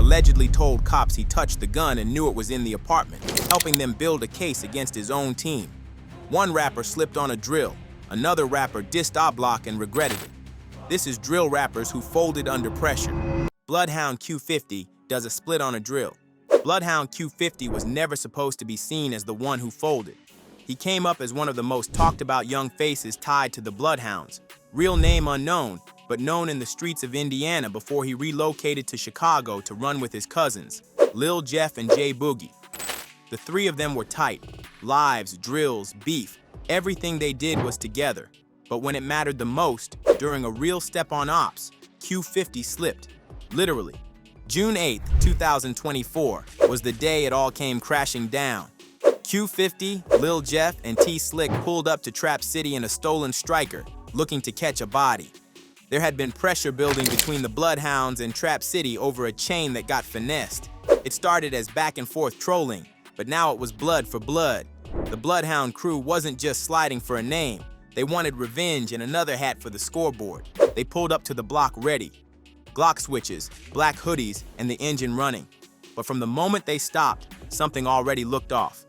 allegedly told cops he touched the gun and knew it was in the apartment, helping them build a case against his own team. One rapper slipped on a drill. Another rapper dissed Oblock and regretted it. This is drill rappers who folded under pressure. Hound Q50 does a split on a drill. Hound Q50 was never supposed to be seen as the one who folded. He came up as one of the most talked about young faces tied to the Bloodhounds. Real name unknown, but known in the streets of Indiana before he relocated to Chicago to run with his cousins, Lil Jeff and J Boogie. The three of them were tight. Lives, drills, beef, everything they did was together. But when it mattered the most, during a real step on ops, Q50 slipped. Literally. June 8, 2024 was the day it all came crashing down. Q50, Lil Jeff, and T-Slick pulled up to Trap City in a stolen striker, looking to catch a body. There had been pressure building between the Bloodhounds and Trap City over a chain that got finessed. It started as back and forth trolling, but now it was blood for blood. The Bloodhound crew wasn't just sliding for a name. They wanted revenge and another hat for the scoreboard. They pulled up to the block ready. Glock switches, black hoodies, and the engine running. But from the moment they stopped, something already looked off.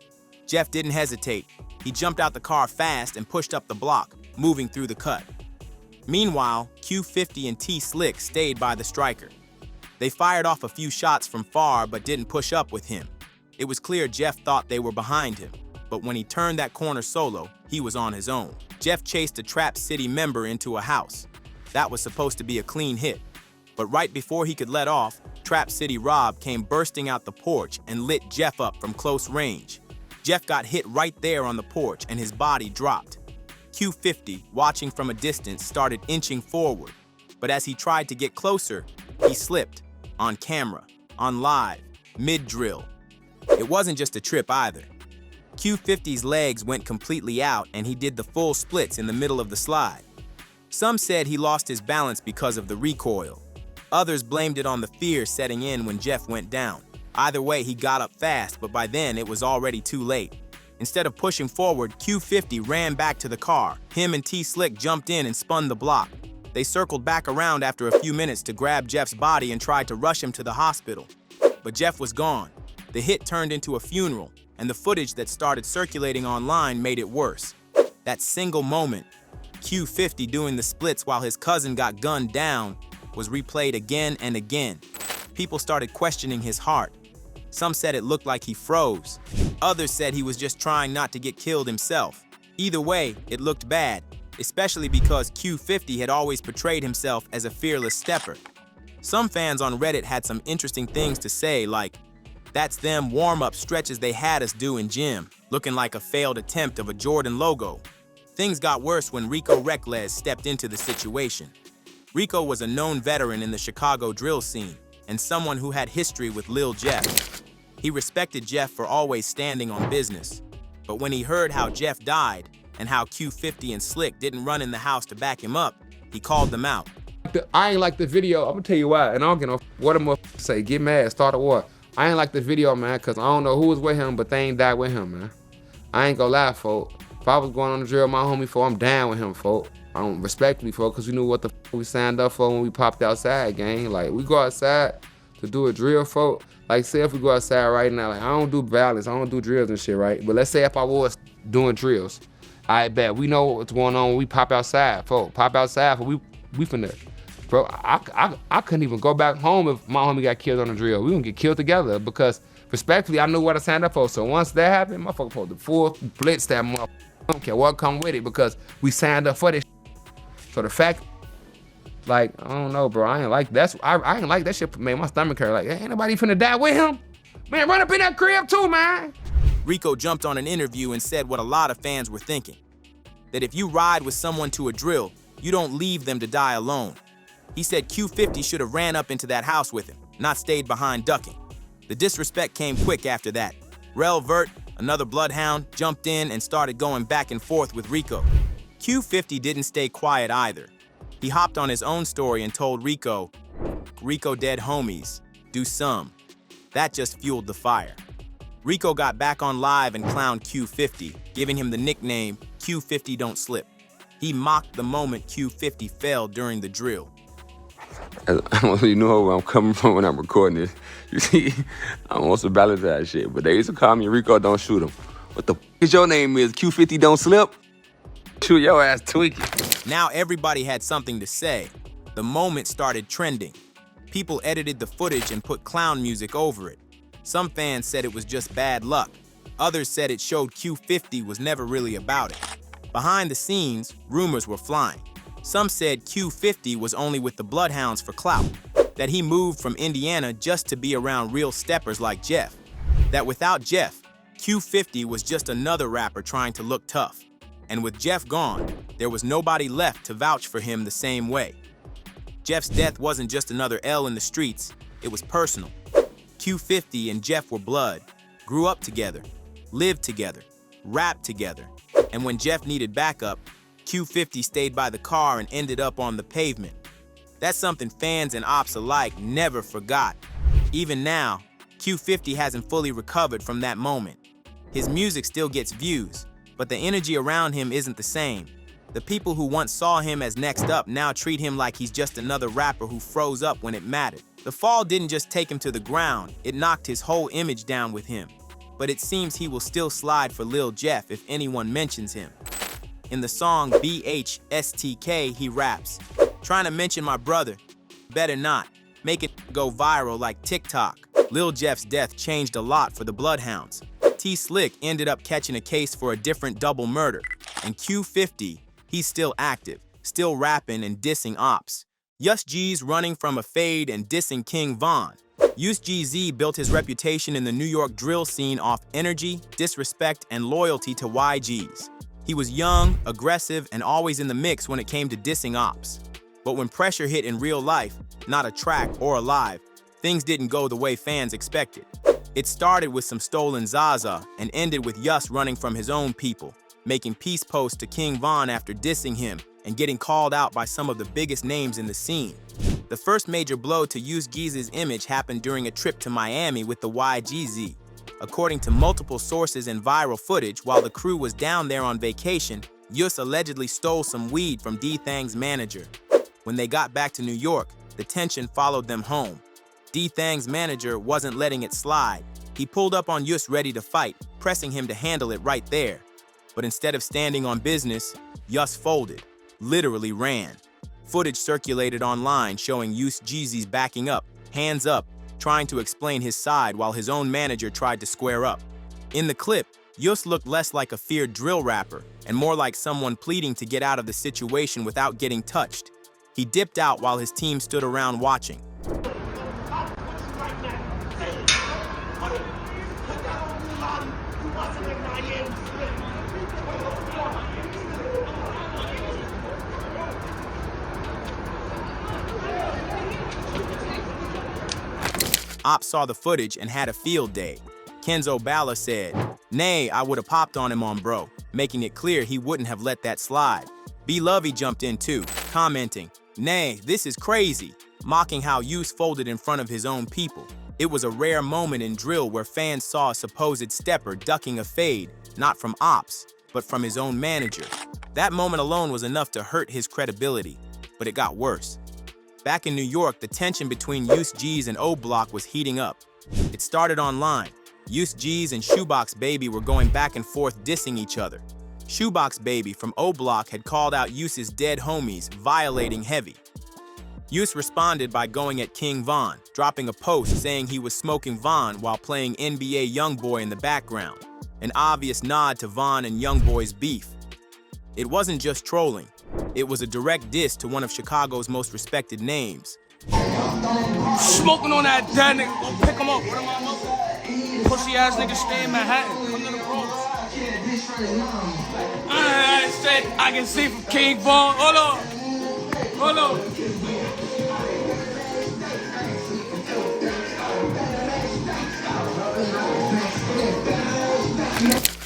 Jeff didn't hesitate. He jumped out the car fast and pushed up the block, moving through the cut. Meanwhile, Q50 and T-Slick stayed by the striker. They fired off a few shots from far but didn't push up with him. It was clear Jeff thought they were behind him, but when he turned that corner solo, he was on his own. Jeff chased a Trap City member into a house. That was supposed to be a clean hit. But right before he could let off, Trap City Rob came bursting out the porch and lit Jeff up from close range. Jeff got hit right there on the porch and his body dropped. Q50, watching from a distance, started inching forward. But as he tried to get closer, he slipped. On camera, on live, mid-drill. It wasn't just a trip either. Q50's legs went completely out and he did the full splits in the middle of the slide. Some said he lost his balance because of the recoil. Others blamed it on the fear setting in when Jeff went down. Either way, he got up fast, but by then it was already too late. Instead of pushing forward, Q50 ran back to the car. Him and T-Slick jumped in and spun the block. They circled back around after a few minutes to grab Jeff's body and tried to rush him to the hospital. But Jeff was gone. The hit turned into a funeral, and the footage that started circulating online made it worse. That single moment, Q50 doing the splits while his cousin got gunned down, was replayed again and again. People started questioning his heart. Some said it looked like he froze. Others said he was just trying not to get killed himself. Either way, it looked bad, especially because Q50 had always portrayed himself as a fearless stepper. Some fans on Reddit had some interesting things to say, like, "That's them warm-up stretches they had us do in gym, looking like a failed attempt of a Jordan logo." Things got worse when Rico Recklezz stepped into the situation. Rico was a known veteran in the Chicago drill scene and someone who had history with Lil Jeff. He respected Jeff for always standing on business. But when he heard how Jeff died and how Q50 and Slick didn't run in the house to back him up, he called them out. I ain't like the video. I'm gonna tell you why, and I don't get no what I'm gonna say. Get mad, start a war. I ain't like the video, man, because I don't know who was with him, but they ain't died with him, man. I ain't gonna lie, folk. If I was going on the drill with my homie, folk, I'm down with him, folk. I don't respectfully, folk, because we knew what the we signed up for when we popped outside, gang. Like, we go outside to do a drill, folk. Like, say if we go outside right now, like, I don't do violence, I don't do drills and shit, right? But let's say if I was doing drills, I bet we know what's going on when we pop outside, folk. Pop outside, for we finna. Bro, I couldn't even go back home if my homie got killed on the drill. We gonna get killed together because, respectfully, I knew what I signed up for. So once that happened, motherfucker pulled the full blitz that motherfucker. I don't care what come with it because we signed up for this. So the fact, like, I don't know, bro. I ain't like that. I ain't like that shit. Made my stomach hurt. Like, ain't nobody finna die with him. Man, run up in that crib too, man. Rico jumped on an interview and said what a lot of fans were thinking. That if you ride with someone to a drill, you don't leave them to die alone. He said Q50 should have ran up into that house with him, not stayed behind ducking. The disrespect came quick after that. Rel Vert, another Bloodhound, jumped in and started going back and forth with Rico. Q50 didn't stay quiet either. He hopped on his own story and told Rico dead homies, do some. That just fueled the fire. Rico got back on live and clowned Q50, giving him the nickname Q50 Don't Slip. He mocked the moment Q50 fell during the drill. I don't really know where I'm coming from when I'm recording this. You see, I'm on some balance that shit. But they used to call me Rico, don't shoot him. What the is your name is? Q50 don't slip? Shoot your ass tweaking. Now everybody had something to say. The moment started trending. People edited the footage and put clown music over it. Some fans said it was just bad luck. Others said it showed Q50 was never really about it. Behind the scenes, rumors were flying. Some said Q50 was only with the Bloodhounds for clout, that he moved from Indiana just to be around real steppers like Jeff, that without Jeff, Q50 was just another rapper trying to look tough. And with Jeff gone, there was nobody left to vouch for him the same way. Jeff's death wasn't just another L in the streets, it was personal. Q50 and Jeff were blood, grew up together, lived together, rapped together, and when Jeff needed backup, Q50 stayed by the car and ended up on the pavement. That's something fans and ops alike never forgot. Even now, Q50 hasn't fully recovered from that moment. His music still gets views, but the energy around him isn't the same. The people who once saw him as next up now treat him like he's just another rapper who froze up when it mattered. The fall didn't just take him to the ground, it knocked his whole image down with him. But it seems he will still slide for Lil Jeff if anyone mentions him. In the song BHSTK, he raps, "Trying to mention my brother, better not, make it go viral like TikTok." Lil Jeff's death changed a lot for the Bloodhounds. T-Slick ended up catching a case for a different double murder, and Q50, he's still active, still rapping and dissing ops. Yus Gz running from a fade and dissing King Von. Yus Gz built his reputation in the New York drill scene off energy, disrespect, and loyalty to YGs. He was young, aggressive, and always in the mix when it came to dissing ops. But when pressure hit in real life, not a track or a live, things didn't go the way fans expected. It started with some stolen Zaza and ended with Yus running from his own people, making peace posts to King Von after dissing him and getting called out by some of the biggest names in the scene. The first major blow to Yus Gz's image happened during a trip to Miami with the YGZ. According to multiple sources and viral footage, while the crew was down there on vacation, Yus allegedly stole some weed from Dthang's manager. When they got back to New York, the tension followed them home. Dthang's manager wasn't letting it slide. He pulled up on Yus ready to fight, pressing him to handle it right there. But instead of standing on business, Yus folded, literally ran. Footage circulated online showing Yus Gz backing up, hands up, trying to explain his side while his own manager tried to square up. In the clip, Yus looked less like a feared drill rapper and more like someone pleading to get out of the situation without getting touched. He dipped out while his team stood around watching. Ops saw the footage and had a field day. Kenzo Bala said, "Nay, I would have popped on him on bro," making it clear he wouldn't have let that slide. B-Lovey jumped in too, commenting, "Nay, this is crazy," mocking how Yus folded in front of his own people. It was a rare moment in drill where fans saw a supposed stepper ducking a fade, not from ops, but from his own manager. That moment alone was enough to hurt his credibility, but it got worse. Back in New York, the tension between Yus Gz and Oblock was heating up. It started online. Yus Gz and Shoebox Baby were going back and forth dissing each other. Shoebox Baby from Oblock had called out Yus's dead homies, violating heavy. Yus responded by going at King Von, dropping a post saying he was smoking Von while playing NBA Youngboy in the background, an obvious nod to Von and Youngboy's beef. It wasn't just trolling. It was a direct diss to one of Chicago's most respected names. Smoking on that dead nigga, go pick him up. Where my mother? Pussy ass nigga stay in Manhattan. Come to the Bronx. I said I can see from King Von. Hold on. Hold on.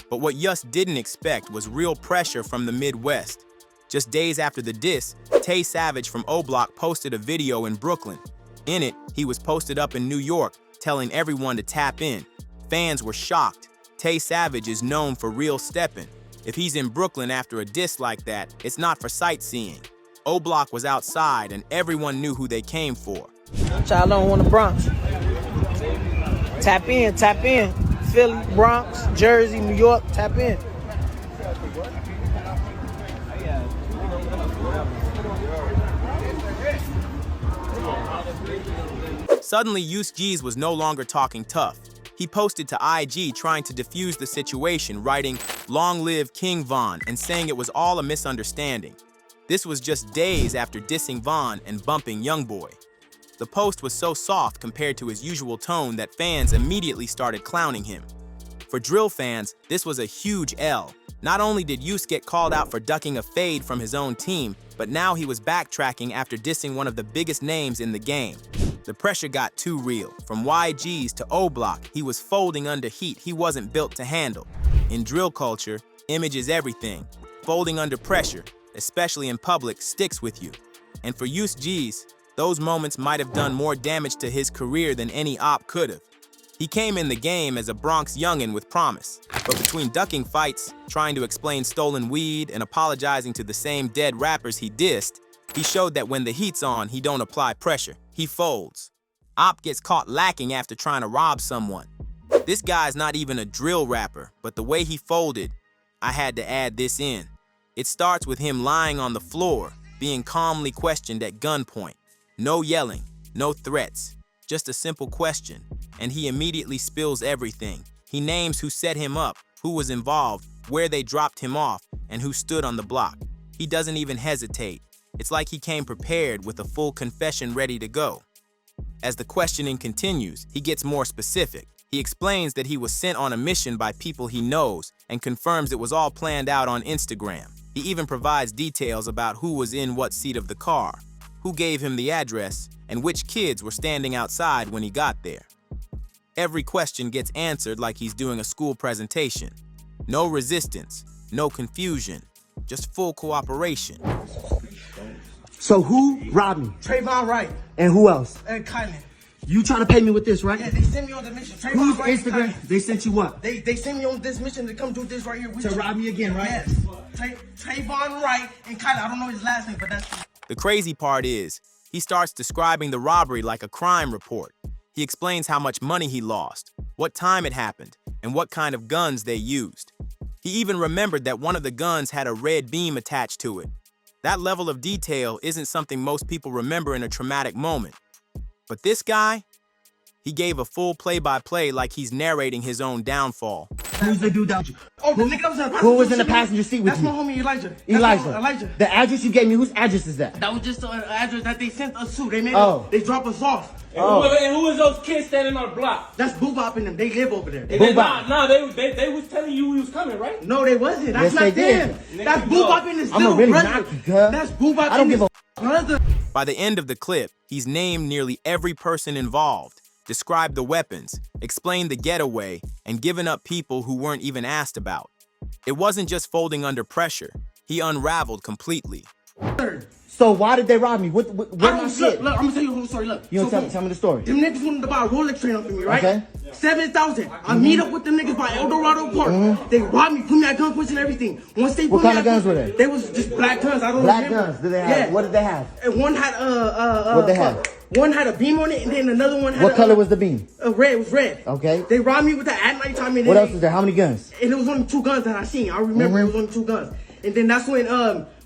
But what Yus didn't expect was real pressure from the Midwest. Just days after the diss, Tay Savage from Oblock posted a video in Brooklyn. In it, he was posted up in New York, telling everyone to tap in. Fans were shocked. Tay Savage is known for real stepping. If he's in Brooklyn after a diss like that, it's not for sightseeing. Oblock was outside and everyone knew who they came for. Child on one of the Bronx. Tap in, tap in. Philly, Bronx, Jersey, New York, tap in. Suddenly, Yus Gz was no longer talking tough. He posted to IG trying to defuse the situation, writing, "Long live King Von," and saying it was all a misunderstanding. This was just days after dissing Von and bumping Youngboy. The post was so soft compared to his usual tone that fans immediately started clowning him. For drill fans, this was a huge L. Not only did Yus get called out for ducking a fade from his own team, but now he was backtracking after dissing one of the biggest names in the game. The pressure got too real. From YGs to Oblock, he was folding under heat he wasn't built to handle. In drill culture, image is everything. Folding under pressure, especially in public, sticks with you. And for Yus Gz, those moments might have done more damage to his career than any op could have. He came in the game as a Bronx youngin' with promise, but between ducking fights, trying to explain stolen weed, and apologizing to the same dead rappers he dissed, he showed that when the heat's on, he don't apply pressure, he folds. Op gets caught lacking after trying to rob someone. This guy's not even a drill rapper, but the way he folded, I had to add this in. It starts with him lying on the floor, being calmly questioned at gunpoint. No yelling, no threats, just a simple question, and he immediately spills everything. He names who set him up, who was involved, where they dropped him off, and who stood on the block. He doesn't even hesitate. It's like he came prepared with a full confession ready to go. As the questioning continues, he gets more specific. He explains that he was sent on a mission by people he knows and confirms it was all planned out on Instagram. He even provides details about who was in what seat of the car, who gave him the address, and which kids were standing outside when he got there. Every question gets answered like he's doing a school presentation. No resistance, no confusion, just full cooperation. So who robbed me? Trayvon Wright And who else? and Kylan. You trying to pay me with this, right? Yeah, they sent me on the mission. Trayvon Whose Wright and Instagram? Kylan. They sent you what? They sent me on this mission to come do this right here. To rob me again, right? Yes. Trayvon Wright and Kylan. I don't know his last name, but that's... The crazy part is, he starts describing the robbery like a crime report. He explains how much money he lost, what time it happened, and what kind of guns they used. He even remembered that one of the guns had a red beam attached to it. That level of detail isn't something most people remember in a traumatic moment. But this guy, he gave a full play-by-play like he's narrating his own downfall. Who's the dude that? Oh, the nigga that was in the passenger Who was in the seat. passenger seat with That's you? my homie Elijah. That's Elijah. my- Elijah. The address you gave me, whose address is that? That was just an address that they sent us to. They made Oh. they dropped us off. And who was those kids standing on the block? That's Boobop and them. They live over there. Nah, they was telling you we was coming, right? No, they wasn't. That's Yes, not they did. them. That's Boobop and his I'ma little really brother. knock you, cuz. That's Boobop I don't and give his a brother. By the end of the clip, he's named nearly every person involved, described the weapons, explained the getaway, and given up people who weren't even asked about. It wasn't just folding under pressure. He unraveled completely. So why did they rob me? What my shit? Look, I'm gonna tell you the whole story. Look. You don't So, tell me the story. them niggas wanted to buy a Rolex train off of me, right? Okay. 7,000. I meet up with them niggas by El Dorado Park. They robbed me, put me at gunpoint and everything. Once they What put kind me of at guns were gun- they? They was just black guns. I don't Black remember. guns. Did they have? Yeah. What did they have? And one had What they have? One had a beam on it, and then another one had What color was the beam? red. It was red. Okay. They robbed me with that at nighttime. And What then else is there? How many guns? And it was only 2 guns that I seen. I remember it was only 2 guns. And then that's when they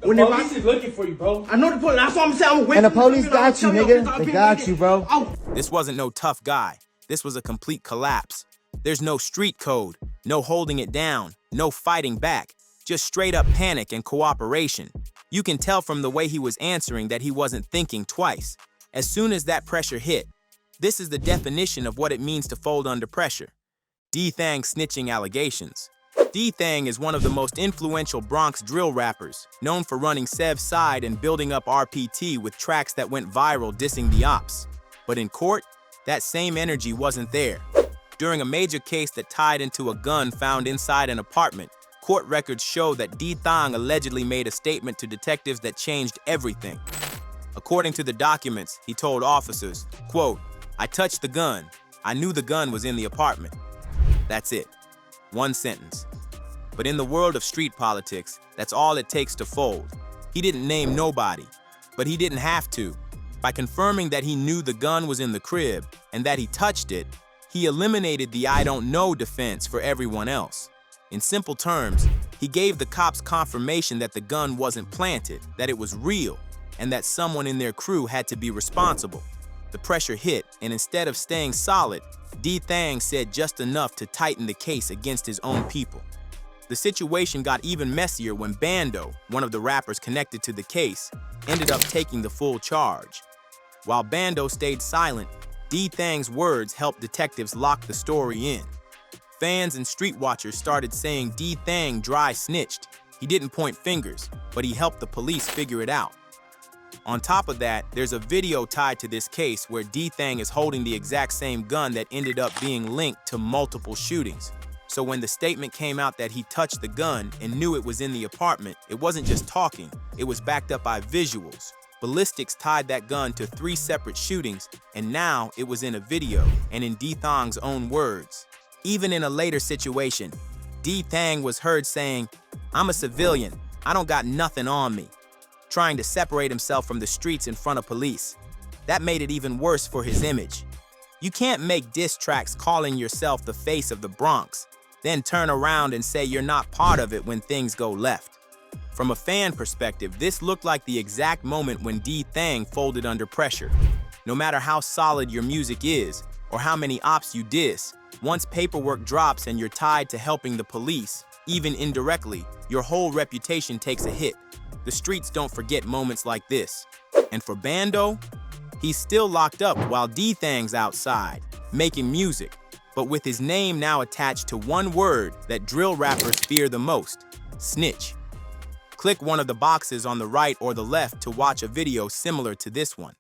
Police robbed. is looking for you, bro. I know the police. That's what I'm saying. I'm waiting. And the for police them. got you, I'm telling nigga. y'all, They I've got been you, bro. out. This wasn't no tough guy. This was a complete collapse. There's no street code, no holding it down, no fighting back, just straight up panic and cooperation. You can tell from the way he was answering that he wasn't thinking twice. As soon as that pressure hit, this is the definition of what it means to fold under pressure. Dthang snitching allegations. Dthang is one of the most influential Bronx drill rappers, known for running Sev's side and building up RPT with tracks that went viral dissing the ops. But in court, that same energy wasn't there. During a major case that tied into a gun found inside an apartment, court records show that Dthang allegedly made a statement to detectives that changed everything. According to the documents, he told officers, quote, "I touched the gun. I knew the gun was in the apartment." That's it. One sentence. But in the world of street politics, that's all it takes to fold. He didn't name nobody. But he didn't have to. By confirming that he knew the gun was in the crib and that he touched it, he eliminated the "I don't know" defense for everyone else. In simple terms, he gave the cops confirmation that the gun wasn't planted, that it was real, and that someone in their crew had to be responsible. The pressure hit, and instead of staying solid, Dthang said just enough to tighten the case against his own people. The situation got even messier when Bando, one of the rappers connected to the case, ended up taking the full charge. While Bando stayed silent, Dthang's words helped detectives lock the story in. Fans and street watchers started saying Dthang dry snitched. He didn't point fingers, but he helped the police figure it out. On top of that, there's a video tied to this case where Dthang is holding the exact same gun that ended up being linked to multiple shootings. So when the statement came out that he touched the gun and knew it was in the apartment, it wasn't just talking, it was backed up by visuals. Ballistics tied that gun to 3 separate shootings, and now it was in a video, and in Dthang's own words. Even in a later situation, Dthang was heard saying, "I'm a civilian, I don't got nothing on me," trying to separate himself from the streets in front of police. That made it even worse for his image. You can't make diss tracks calling yourself the face of the Bronx, then turn around and say you're not part of it when things go left. From a fan perspective, this looked like the exact moment when Dthang folded under pressure. No matter how solid your music is, or how many ops you diss, once paperwork drops and you're tied to helping the police, even indirectly, your whole reputation takes a hit. The streets don't forget moments like this. And for Bando, he's still locked up while Dthang's outside, making music, but with his name now attached to one word that drill rappers fear the most: snitch. Click one of the boxes on the right or the left to watch a video similar to this one.